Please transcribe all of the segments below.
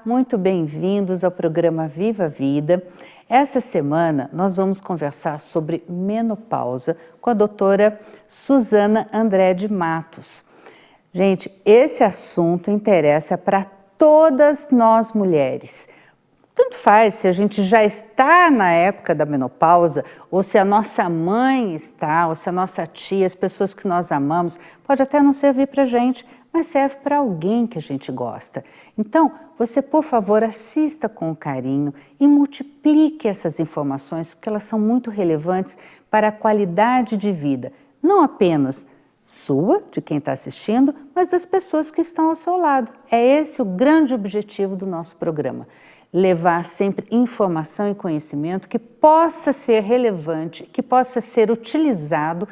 muito bem-vindos ao programa Viva a Vida. Essa semana nós vamos conversar sobre menopausa com a doutora Suzana André de Matos. Gente, esse assunto interessa para todas nós mulheres. Tanto faz se a gente já está na época da menopausa, ou se a nossa mãe está, ou se a nossa tia, as pessoas que nós amamos, pode até não servir para a gente, mas serve para alguém que a gente gosta. Então, você, por favor, assista com carinho e multiplique essas informações, porque elas são muito relevantes para a qualidade de vida, não apenas sua, de quem está assistindo, mas das pessoas que estão ao seu lado. É esse o grande objetivo do nosso programa. Levar sempre informação e conhecimento que possa ser relevante, que possa ser utilizado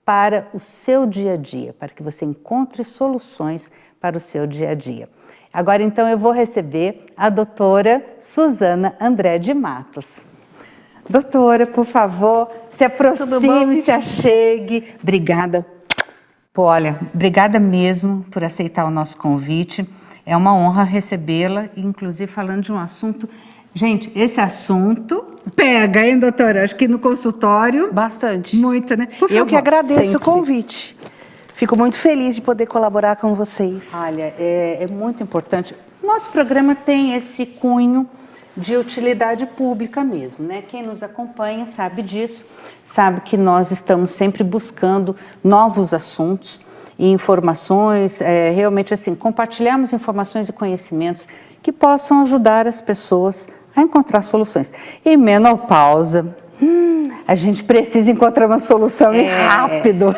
para o seu dia a dia, para que você encontre soluções para o seu dia a dia. Agora, então, eu vou receber a doutora Suzana André de Matos. Doutora, por favor, se aproxime, se achegue. Obrigada. Pô, olha, obrigada mesmo por aceitar o nosso convite. É uma honra recebê-la, inclusive falando de um assunto... Gente, esse assunto pega, hein, doutora? Acho que no consultório... Bastante. Muito, né? Por favor, eu que agradeço sente-se. o convite. Fico muito feliz de poder colaborar com vocês. Olha, é muito importante. Nosso programa tem esse cunho de utilidade pública mesmo, né? Quem nos acompanha sabe disso, sabe que nós estamos sempre buscando novos assuntos e informações, realmente assim, compartilharmos informações e conhecimentos que possam ajudar as pessoas a encontrar soluções. E menopausa, a gente precisa encontrar uma solução e rápido.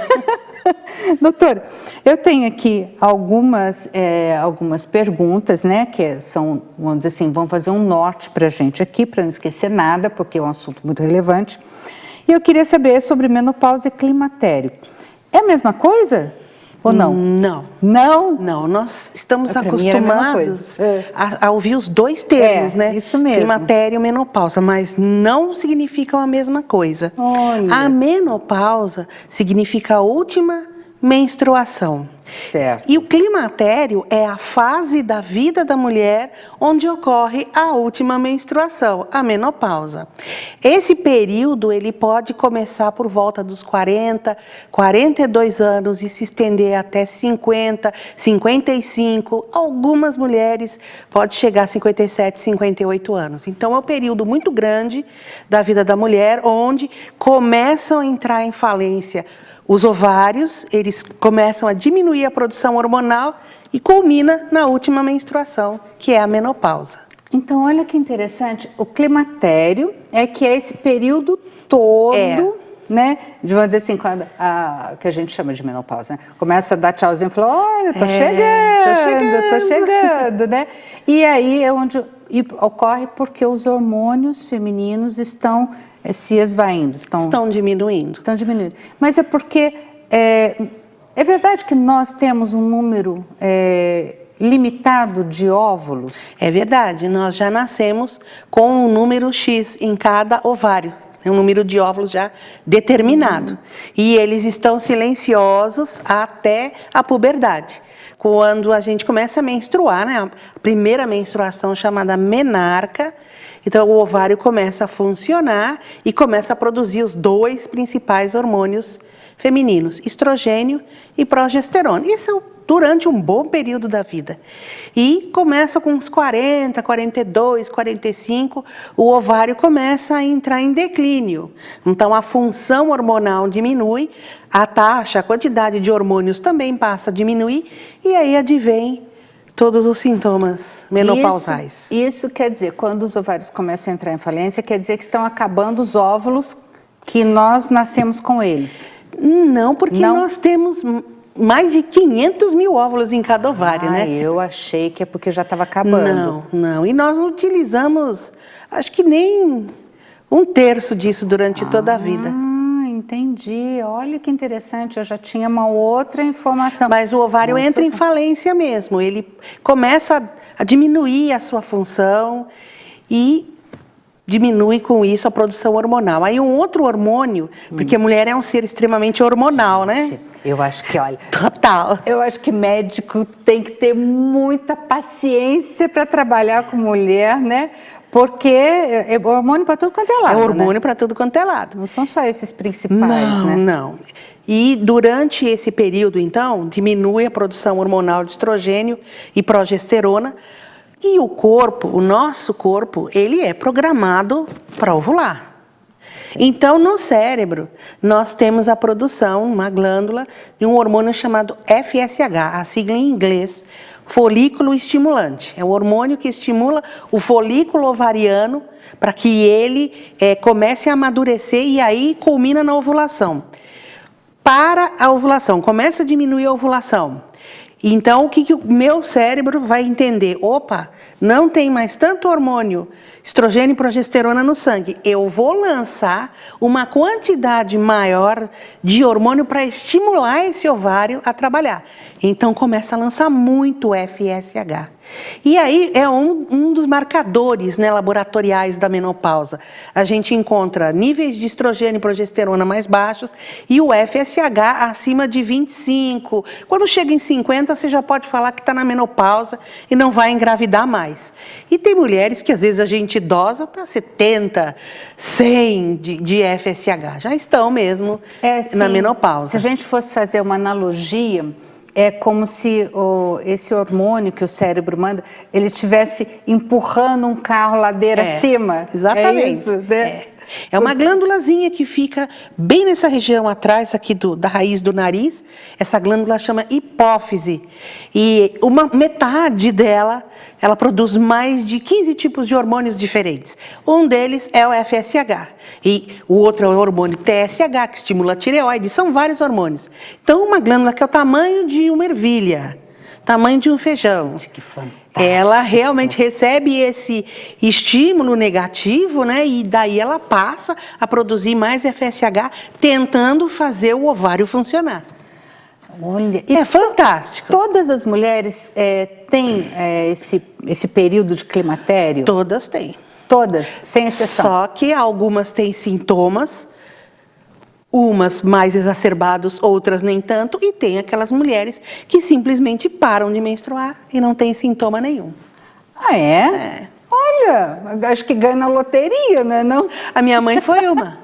Doutora, eu tenho aqui algumas perguntas, né, que são, vamos dizer assim, vão fazer um norte para a gente aqui, para não esquecer nada, porque é um assunto muito relevante. E eu queria saber sobre menopausa e climatério. É a mesma coisa ou não? Não. Não? Não, nós estamos Pra mim era a mesma acostumados coisa. a ouvir os dois termos, né? Isso mesmo. Climatério e menopausa, mas não significam a mesma coisa. Olha A menopausa significa a última menstruação. Certo. E o climatério é a fase da vida da mulher onde ocorre a última menstruação, a menopausa. Esse período ele pode começar por volta dos 40, 42 anos e se estender até 50, 55. Algumas mulheres pode chegar a 57, 58 anos. Então é um período muito grande da vida da mulher onde começam a entrar em falência os ovários, eles começam a diminuir a produção hormonal e culmina na última menstruação, que é a menopausa. Então, olha que interessante, o climatério é que é esse período todo, né? Vamos dizer assim, quando que a gente chama de menopausa, né? Começa a dar tchauzinho e fala, olha, tô chegando, né? E aí é onde ocorre porque os hormônios femininos estão se esvaindo, Estão diminuindo. Estão diminuindo. Mas é porque é verdade que nós temos um número limitado de óvulos? É verdade, nós já nascemos com um número X em cada ovário. É um número de óvulos já determinado. E eles estão silenciosos até a puberdade. Quando a gente começa a menstruar, né? A primeira menstruação chamada menarca, então o ovário começa a funcionar e começa a produzir os dois principais hormônios femininos, estrogênio e progesterona. Isso é durante um bom período da vida. E começa com uns 40, 42, 45, o ovário começa a entrar em declínio. Então a função hormonal diminui, a taxa, a quantidade de hormônios também passa a diminuir e aí advém todos os sintomas menopausais. Isso quer dizer, quando os ovários começam a entrar em falência, quer dizer que estão acabando os óvulos que nós nascemos com eles? Não, porque nós temos mais de 500 mil óvulos em cada ovário, né? Eu achei que é porque já estava acabando. Não. E nós utilizamos, acho que nem um terço disso durante toda a vida. Entendi. Olha que interessante, eu já tinha uma outra informação. Mas o ovário entra em falência mesmo, ele começa a diminuir a sua função e diminui com isso a produção hormonal. Aí um outro hormônio, porque a mulher é um ser extremamente hormonal, né? Eu acho que, olha, Total. eu acho que médico tem que ter muita paciência para trabalhar com mulher, né? Porque é hormônio para tudo quanto é lado, É hormônio né? para tudo quanto é lado. Não são só esses principais, Não, né? não. E durante esse período, então, diminui a produção hormonal de estrogênio e progesterona. E o corpo, o nosso corpo, ele é programado para ovular. Sim. Então, no cérebro, nós temos a produção, uma glândula, de um hormônio chamado FSH, a sigla em inglês, folículo estimulante. É o hormônio que estimula o folículo ovariano para que ele comece a amadurecer e aí culmina na ovulação. Para a ovulação, começa a diminuir a ovulação. Então, o que o meu cérebro vai entender? Opa, não tem mais tanto hormônio, estrogênio e progesterona no sangue. Eu vou lançar uma quantidade maior de hormônio para estimular esse ovário a trabalhar. Então, começa a lançar muito FSH. E aí é um dos marcadores, né, laboratoriais da menopausa. A gente encontra níveis de estrogênio e progesterona mais baixos e o FSH acima de 25. Quando chega em 50, você já pode falar que está na menopausa e não vai engravidar mais. E tem mulheres que às vezes a gente idosa está 70, 100 de FSH. Já estão mesmo na menopausa. Se a gente fosse fazer uma analogia, é como se esse hormônio que o cérebro manda, ele estivesse empurrando um carro ladeira acima. Exatamente. É isso, né? É uma glândulazinha que fica bem nessa região atrás aqui da raiz do nariz. Essa glândula chama hipófise. E uma metade dela, ela produz mais de 15 tipos de hormônios diferentes. Um deles é o FSH. E o outro é o hormônio TSH, que estimula a tireoide. São vários hormônios. Então, uma glândula que é o tamanho de uma ervilha, tamanho de um feijão. Que fantástico. Ela realmente recebe esse estímulo negativo, né? E daí ela passa a produzir mais FSH, tentando fazer o ovário funcionar. Olha, é fantástico. Todas as mulheres têm esse período de climatério? Todas têm. Todas, sem exceção. Só que algumas têm sintomas, umas mais exacerbados, outras nem tanto, e tem aquelas mulheres que simplesmente param de menstruar e não tem sintoma nenhum. Ah, é? Olha, acho que ganha na loteria, né? Não? A minha mãe foi uma.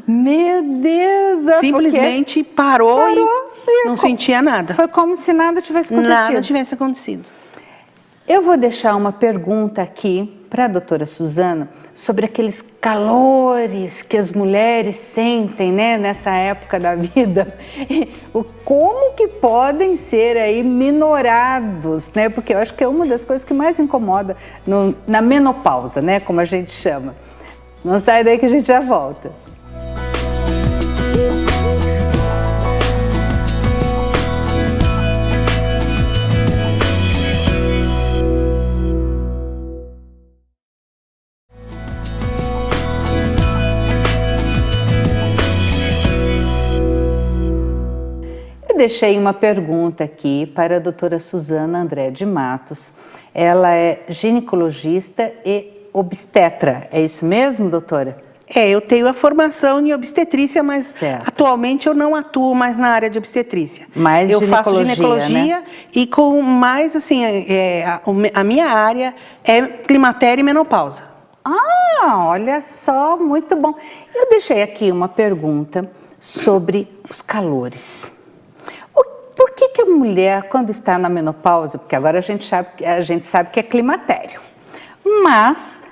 Meu Deus! Simplesmente parou e não sentia nada. Foi como se nada tivesse acontecido. Nada tivesse acontecido. Eu vou deixar uma pergunta aqui para a doutora Suzana sobre aqueles calores que as mulheres sentem, né, nessa época da vida. Como que podem ser aí minorados, né? Porque eu acho que é uma das coisas que mais incomoda na menopausa, né, como a gente chama. Não sai daí que a gente já volta. Deixei uma pergunta aqui para a doutora Suzana André de Matos. Ela é ginecologista e obstetra. É isso mesmo, doutora? Eu tenho a formação em obstetrícia, mas atualmente eu não atuo mais na área de obstetrícia. Mas eu faço ginecologia, né? E com mais, assim, a minha área é climatério e menopausa. Ah, olha só, muito bom. Eu deixei aqui uma pergunta sobre os calores. Por que a mulher, quando está na menopausa, porque agora a gente sabe que é climatério, mas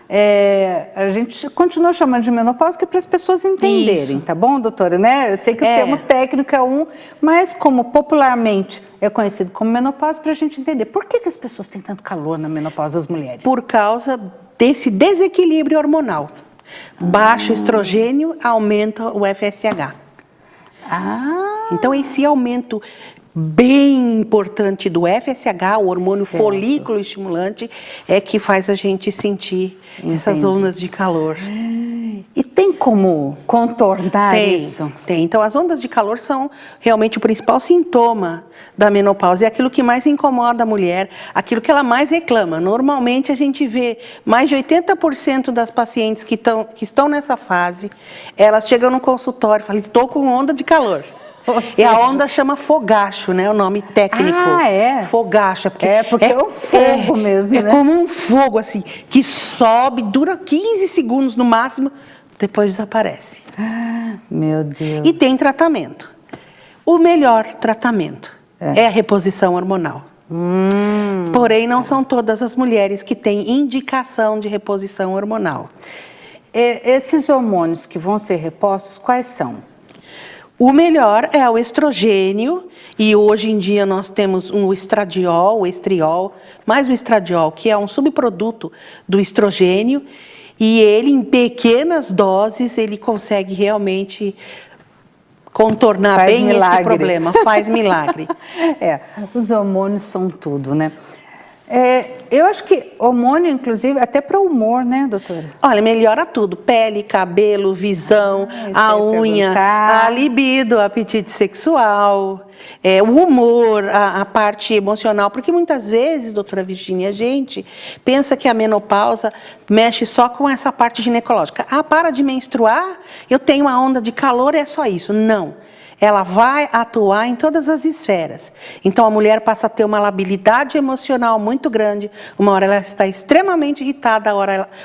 a gente continua chamando de menopausa que é para as pessoas entenderem, isso. Tá bom, doutora? Né? Eu sei que o termo técnico é mas como popularmente é conhecido como menopausa, para a gente entender. Por que as pessoas têm tanto calor na menopausa, as mulheres? Por causa desse desequilíbrio hormonal. Baixo estrogênio aumenta o FSH. Então esse aumento bem importante do FSH, o hormônio folículo estimulante, é que faz a gente sentir essas ondas de calor. E tem como contornar isso? Tem. Então, as ondas de calor são realmente o principal sintoma da menopausa. É aquilo que mais incomoda a mulher, aquilo que ela mais reclama. Normalmente, a gente vê mais de 80% das pacientes que estão nessa fase, elas chegam no consultório e falam, estou com onda de calor. E a onda chama fogacho, né? O nome técnico. Ah, é? Fogacho. Porque é o fogo mesmo, né? É como um fogo, assim, que sobe, dura 15 segundos no máximo, depois desaparece. Meu Deus. E tem tratamento. O melhor tratamento é a reposição hormonal. Porém, não são todas as mulheres que têm indicação de reposição hormonal. Esses hormônios que vão ser repostos, quais são? O melhor é o estrogênio, e hoje em dia nós temos o estradiol, o estriol, mais o estradiol, que é um subproduto do estrogênio, e ele, em pequenas doses, ele consegue realmente contornar bem milagre. Esse problema, faz milagre. Os hormônios são tudo, né? Eu acho que hormônio, inclusive, até para o humor, né, doutora? Olha, melhora tudo. Pele, cabelo, visão, a unha, a libido, o apetite sexual, o humor, a parte emocional. Porque muitas vezes, doutora Virginia, a gente pensa que a menopausa mexe só com essa parte ginecológica. Para de menstruar, eu tenho uma onda de calor, é só isso. Não. Ela vai atuar em todas as esferas. Então, a mulher passa a ter uma labilidade emocional muito grande. Uma hora ela está extremamente irritada,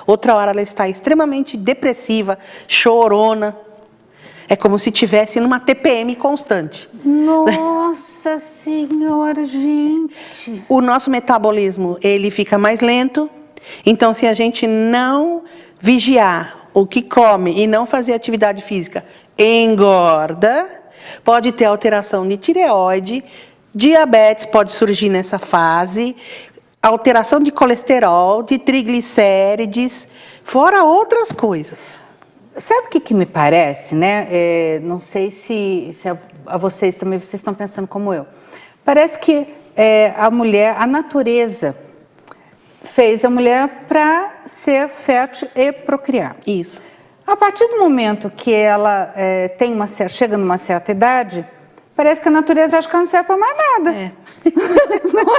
outra hora ela está extremamente depressiva, chorona. É como se estivesse numa TPM constante. Nossa Senhora, gente! O nosso metabolismo, ele fica mais lento. Então, se a gente não vigiar o que come e não fazer atividade física, engorda. Pode ter alteração de tireoide, diabetes pode surgir nessa fase, alteração de colesterol, de triglicérides, fora outras coisas. Sabe o que me parece, né? Não sei se a vocês também, vocês estão pensando como eu. Parece que a mulher, a natureza, fez a mulher para ser fértil e procriar. Isso. A partir do momento que ela chega numa certa idade, parece que a natureza acha que ela não serve para mais nada. Não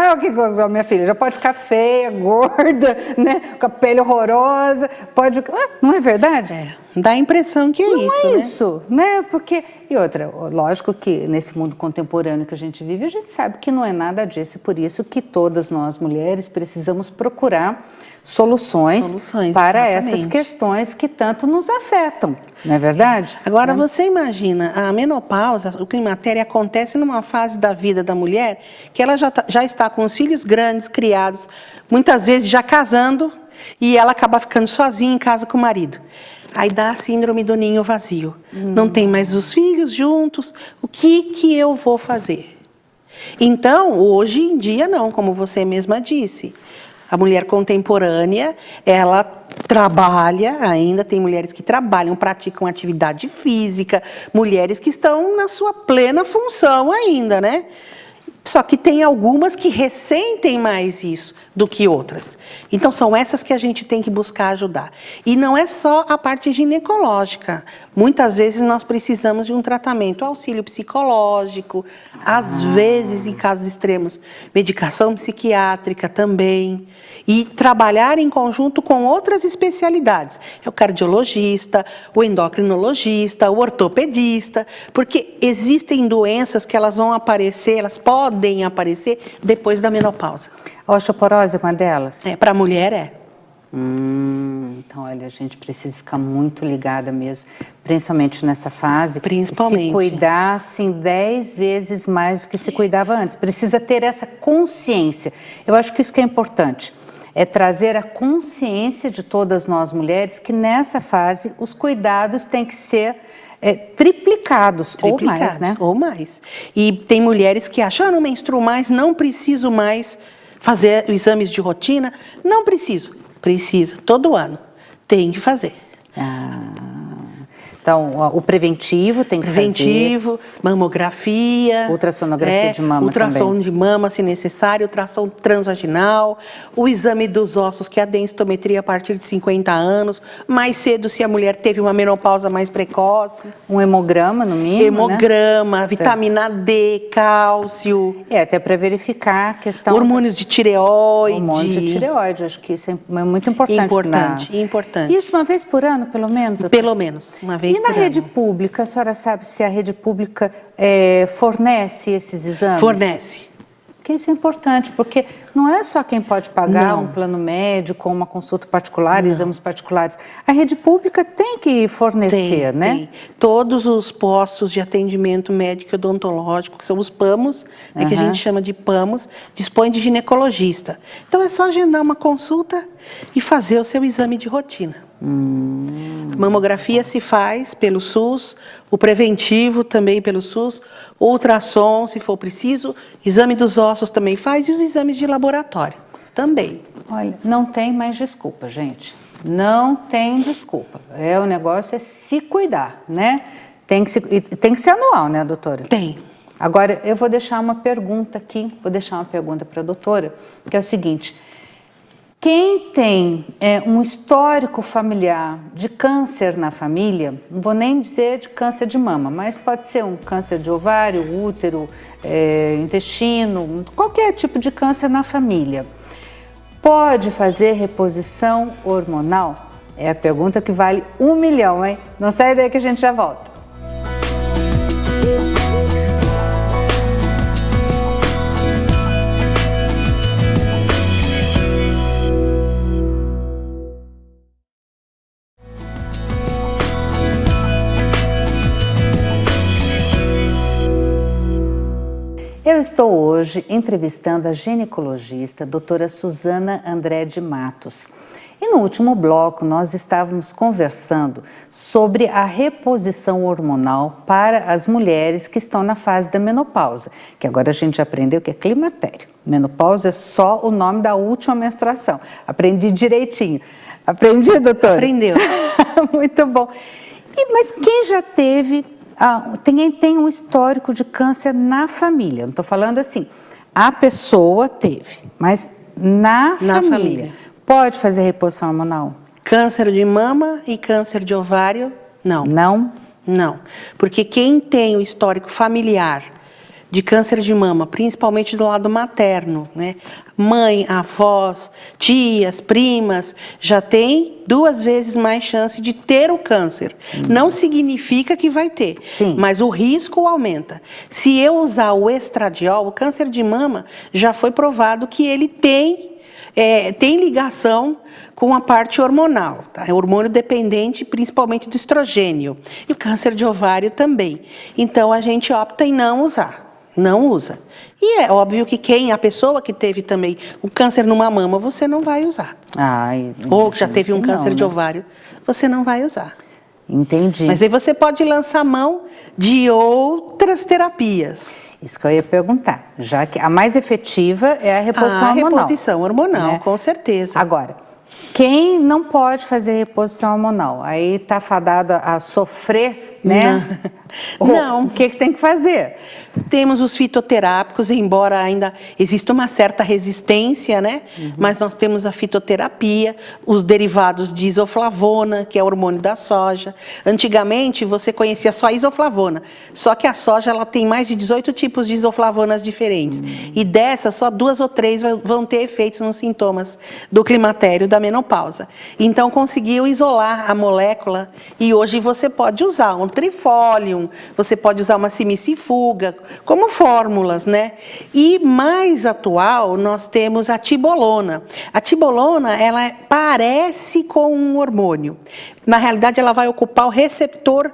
é? O que minha filha já pode ficar feia, gorda, né? Com a pele horrorosa, pode. Não é verdade? Dá a impressão que é não isso, é né? Isso, né? Porque e outra, lógico que nesse mundo contemporâneo que a gente vive, a gente sabe que não é nada disso, e por isso que todas nós mulheres precisamos procurar soluções para essas questões que tanto nos afetam, não é verdade? Agora, você imagina, a menopausa, o climatério acontece numa fase da vida da mulher que ela já está com os filhos grandes, criados, muitas vezes já casando, e ela acaba ficando sozinha em casa com o marido. Aí dá a síndrome do ninho vazio. Não tem mais os filhos juntos, o que eu vou fazer? Então, hoje em dia não, como você mesma disse. A mulher contemporânea, ela trabalha ainda, tem mulheres que trabalham, praticam atividade física, mulheres que estão na sua plena função ainda, né? Só que tem algumas que ressentem mais isso do que outras. Então, são essas que a gente tem que buscar ajudar. E não é só a parte ginecológica. Muitas vezes nós precisamos de um tratamento, auxílio psicológico, às vezes, em casos extremos, medicação psiquiátrica também. E trabalhar em conjunto com outras especialidades. É o cardiologista, o endocrinologista, o ortopedista, porque existem doenças que elas vão aparecer, elas podem aparecer depois da menopausa. A osteoporose é uma delas? Para a mulher é. Então, olha, a gente precisa ficar muito ligada mesmo, principalmente nessa fase. Principalmente. Se cuidar, assim, 10 vezes mais do que se cuidava antes. Precisa ter essa consciência. Eu acho que isso que é importante. É trazer a consciência de todas nós mulheres que nessa fase os cuidados têm que ser triplicados ou mais, né? Ou mais. E tem mulheres que acham, não menstruo mais, não preciso mais fazer exames de rotina. Não preciso. Precisa, todo ano. Tem que fazer. Então, o preventivo tem que Preventivo, mamografia. Ultrassonografia de mama ultrassom também. de mama, se necessário, ultrassom transvaginal, o exame dos ossos, que é a densitometria a partir de 50 anos, mais cedo se a mulher teve uma menopausa mais precoce. Um hemograma, no mínimo, Hemograma, vitamina D, cálcio. Até para verificar a questão... Hormônios de tireoide. Hormônios de tireoide, acho que isso é muito importante. Importante. Isso uma vez por ano, pelo menos? Pelo menos, uma vez por ano. E na rede pública, a senhora sabe se a rede pública fornece esses exames? Fornece. Porque isso é importante, porque não é só quem pode pagar um plano médico, uma consulta particular, exames particulares. A rede pública tem que fornecer, né? Tem. Todos os postos de atendimento médico e odontológico, que são os PAMOS, que a gente chama de PAMOS, dispõem de ginecologista. Então é só agendar uma consulta e fazer o seu exame de rotina. Mamografia se faz pelo SUS, o preventivo também pelo SUS, ultrassom, se for preciso, exame dos ossos também faz e os exames de laboratório também. Olha, não tem mais desculpa, gente. Não tem desculpa. O negócio é se cuidar, né? Tem que ser anual, né, doutora? Tem. Agora, eu vou deixar uma pergunta aqui, para a doutora, que é o seguinte: quem tem um histórico familiar de câncer na família, não vou nem dizer de câncer de mama, mas pode ser um câncer de ovário, útero, intestino, qualquer tipo de câncer na família, pode fazer reposição hormonal? É a pergunta que vale 1 milhão, hein? Não sai daí que a gente já volta. Eu estou hoje entrevistando a ginecologista, doutora Suzana André de Matos. E no último bloco nós estávamos conversando sobre a reposição hormonal para as mulheres que estão na fase da menopausa, que agora a gente aprendeu que é climatério. Menopausa é só o nome da última menstruação. Aprendi direitinho. Aprendi, doutora? Aprendeu. Muito bom. Mas quem já teve... tem um histórico de câncer na família. Não estou falando assim, a pessoa teve, mas na família. Pode fazer reposição hormonal? Câncer de mama e câncer de ovário, não. Não? Não, porque quem tem o histórico familiar de câncer de mama, principalmente do lado materno, né? Mãe, avós, tias, primas, já tem 2 vezes mais chance de ter o câncer. Não significa que vai ter, mas o risco aumenta. Se eu usar o estradiol, o câncer de mama, já foi provado que ele tem ligação com a parte hormonal, tá? É hormônio dependente, principalmente do estrogênio. E o câncer de ovário também. Então, a gente opta em não usar. Não usa. E é óbvio que a pessoa que teve também o câncer numa mama, você não vai usar. Ou já teve um câncer de ovário, você não vai usar. Entendi. Mas aí você pode lançar mão de outras terapias. Isso que eu ia perguntar, já que a mais efetiva é a reposição hormonal. A reposição hormonal, né? Com certeza. Agora, quem não pode fazer reposição hormonal? Aí está fadada a sofrer, né? Não. O que tem que fazer? Temos os fitoterápicos, embora ainda exista uma certa resistência, né? Mas nós temos a fitoterapia, os derivados de isoflavona, que é o hormônio da soja. Antigamente, você conhecia só a isoflavona, só que a soja ela tem mais de 18 tipos de isoflavonas diferentes. E dessas, só 2 ou 3 vão ter efeitos nos sintomas do climatério, da menopausa. Então, conseguiu isolar a molécula e hoje você pode usar um trifólium, você pode usar uma simicifuga, como fórmulas, né? E mais atual, nós temos a tibolona. A tibolona, ela parece com um hormônio. Na realidade, ela vai ocupar o receptor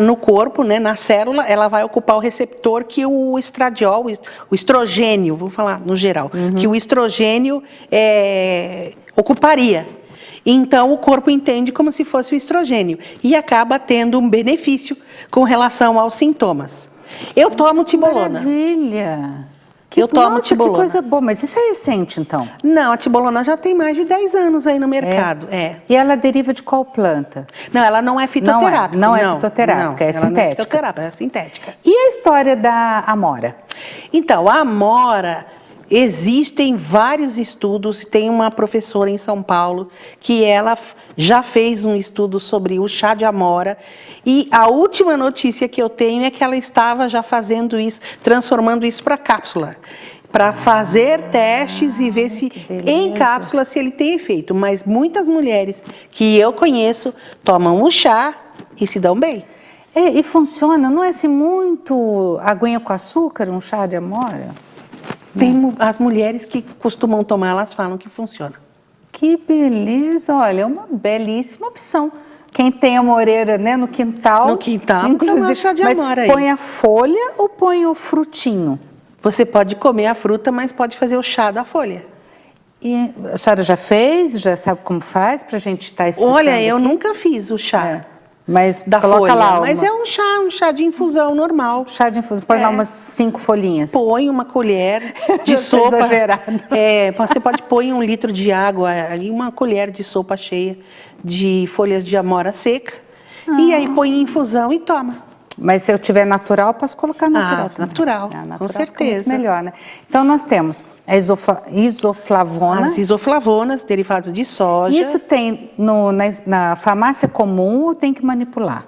no corpo, né, na célula, ela vai ocupar o receptor que o estradiol, o estrogênio, vou falar no geral, que o estrogênio ocuparia. Então, o corpo entende como se fosse o estrogênio e acaba tendo um benefício com relação aos sintomas. Eu tomo tibolona. Maravilha! Eu tomo nossa, tibolona. Que coisa boa, mas isso é recente, então? Não, a tibolona já tem mais de 10 anos aí no mercado. E ela deriva de qual planta? Não, ela não é fitoterápica. Não é fitoterápica, é ela não é sintética. fitoterápica, é sintética. E a história da amora? Então, a amora, existem vários estudos. Tem uma professora em São Paulo que ela já fez um estudo sobre o chá de amora. E a última notícia que eu tenho é que ela estava já fazendo isso, transformando isso para cápsula, para fazer testes e ver se em cápsula se ele tem efeito. Mas muitas mulheres que eu conheço tomam o chá e se dão bem. E funciona, não é assim muito aguinha com açúcar, um chá de amora? Tem as mulheres que costumam tomar, elas falam que funciona. Que beleza, olha, é uma belíssima opção. Quem tem amoreira, né, no quintal. No quintal, inclusive, toma chá de mas amora aí. põe a folha ou põe o frutinho? Você pode comer a fruta, mas pode fazer o chá da folha. E a senhora já fez? Já sabe como faz para a gente estar explicando? Olha, eu aqui? nunca fiz o chá Mas da coloca folha, lá mas uma... é um chá de infusão normal. Chá de infusão, põe lá umas 5 folhinhas. Põe uma colher de Eu tô sopa. exagerada. Você pode pôr em 1 litro de água, ali uma colher de sopa cheia de folhas de amora seca. E aí põe em infusão e toma. Mas se eu tiver natural, posso colocar natural também. Natural, com fica certeza. muito melhor, né? Então, nós temos a isoflavona. As isoflavonas, derivados de soja. Isso tem na farmácia comum ou tem que manipular?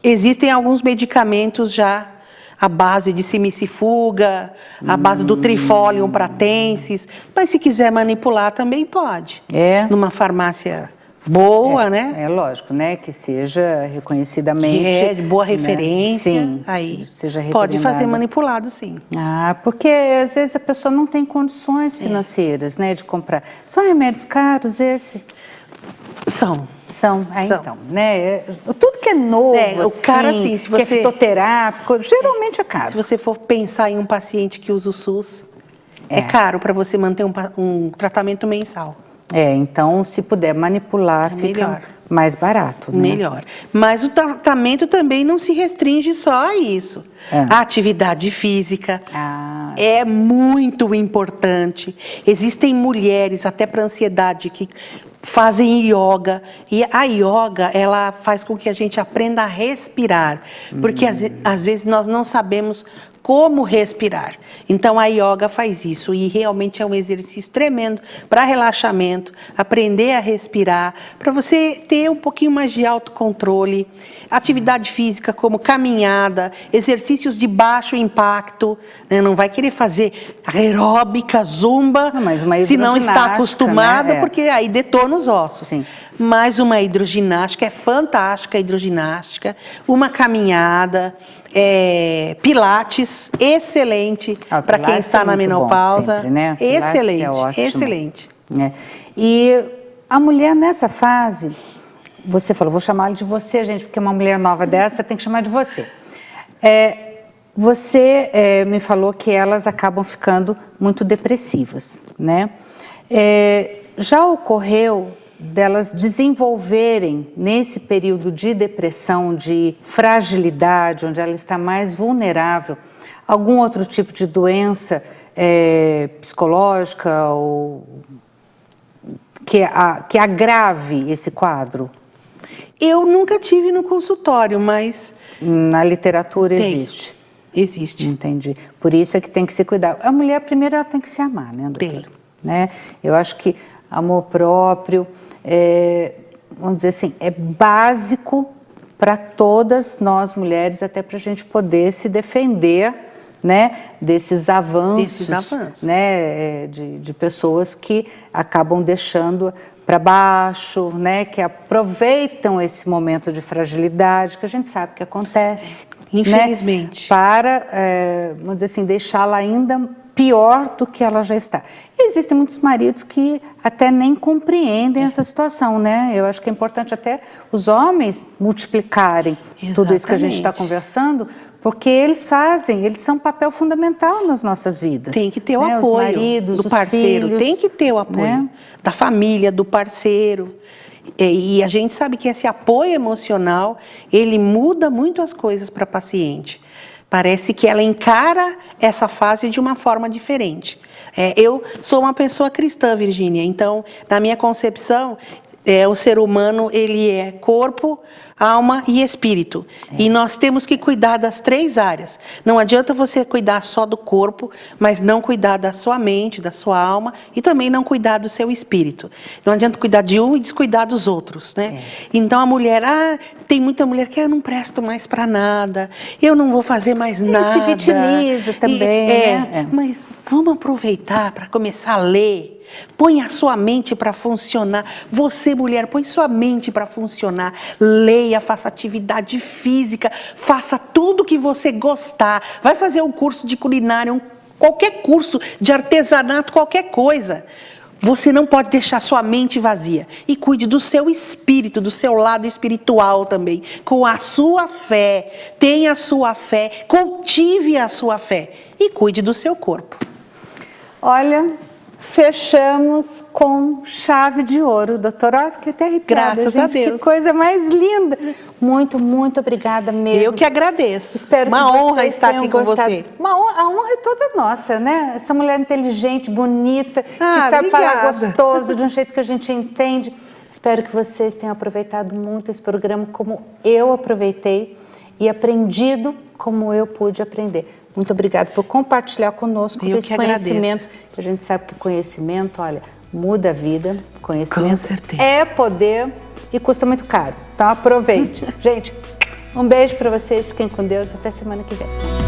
Existem alguns medicamentos já à base de simicifuga, à base do Trifolium pratensis, mas se quiser manipular também pode. Numa farmácia boa, né? É lógico, né? Que seja reconhecidamente. Que de boa referência. Né? Sim, aí seja pode fazer manipulado, sim. Porque às vezes a pessoa não tem condições financeiras, né, de comprar. São remédios caros esse? São. Então, né? Tudo que é novo, o cara, assim, se você, que é fitoterápico, geralmente é caro. Se você for pensar em um paciente que usa o SUS, é caro para você manter um tratamento mensal. Então, se puder manipular, fica melhor. Mais barato, né? Melhor. Mas o tratamento também não se restringe só a isso. A atividade física é muito importante. Existem mulheres, até para ansiedade, que fazem yoga. E a yoga, ela faz com que a gente aprenda a respirar. Porque às vezes nós não sabemos como respirar. Então, a yoga faz isso e realmente é um exercício tremendo para relaxamento, aprender a respirar, para você ter um pouquinho mais de autocontrole. Atividade física como caminhada, exercícios de baixo impacto, né? Não vai querer fazer aeróbica, zumba, se não está acostumado, né? Porque aí detona os ossos. Sim. Mas uma hidroginástica é fantástica, a hidroginástica, uma caminhada, pilates, excelente para quem está na menopausa. Sempre, né? Excelente, é ótimo. excelente. E a mulher nessa fase, você falou, vou chamar de você, gente, porque uma mulher nova dessa tem que chamar de você. Você me falou que elas acabam ficando muito depressivas, né? Já ocorreu delas desenvolverem, nesse período de depressão, de fragilidade, onde ela está mais vulnerável, algum outro tipo de doença psicológica ou que agrave esse quadro? Eu nunca tive no consultório, mas... Na literatura existe? Existe. Entendi. Por isso é que tem que se cuidar. A mulher, primeiro, ela tem que se amar, né, doutora? Né? Eu acho que amor próprio, vamos dizer assim, é básico para todas nós mulheres, até para a gente poder se defender, né, desses avanços, né, de pessoas que acabam deixando para baixo, né, que aproveitam esse momento de fragilidade, que a gente sabe que acontece. Infelizmente. Né, para, vamos dizer assim, deixá-la ainda pior do que ela já está. E existem muitos maridos que até nem compreendem essa situação, né? Eu acho que é importante até os homens multiplicarem tudo isso que a gente está conversando, porque eles são um papel fundamental nas nossas vidas. Tem que ter o apoio, apoio os maridos, do parceiro, filhos, tem que ter o apoio, né? Da família, do parceiro. E a gente sabe que esse apoio emocional, ele muda muito as coisas para a paciente. Parece que ela encara essa fase de uma forma diferente. Eu sou uma pessoa cristã, Virgínia, então, na minha concepção, o ser humano, ele é corpo, alma e espírito. E nós temos que cuidar das 3 áreas. Não adianta você cuidar só do corpo, mas não cuidar da sua mente, da sua alma e também não cuidar do seu espírito. Não adianta cuidar de um e descuidar dos outros, né? Então a mulher, tem muita mulher que eu não presto mais para nada, eu não vou fazer mais nada. Se vitimiza também, né? Mas vamos aproveitar para começar a ler. Põe a sua mente para funcionar. Você, mulher, põe sua mente para funcionar. Leia, faça atividade física, faça tudo que você gostar. Vai fazer um curso de culinária, qualquer curso de artesanato, qualquer coisa. Você não pode deixar sua mente vazia. E cuide do seu espírito, do seu lado espiritual também. Com a sua fé. Tenha a sua fé. Cultive a sua fé. E cuide do seu corpo. Olha, fechamos com chave de ouro, doutora. Eu fiquei até arrepiada. Graças a Deus. Que coisa mais linda. Muito, muito obrigada mesmo. Eu que agradeço. Espero uma que honra estar aqui com gostado. você. A honra é toda nossa, né? Essa mulher inteligente, bonita, que sabe obrigada. falar gostoso, de um jeito que a gente entende. Espero que vocês tenham aproveitado muito esse programa como eu aproveitei e aprendido como eu pude aprender. Muito obrigada por compartilhar conosco esse conhecimento. Que a gente sabe que conhecimento, olha, muda a vida. Conhecimento com certeza. É poder e custa muito caro. Então aproveite. Gente, um beijo para vocês. Fiquem com Deus. Até semana que vem.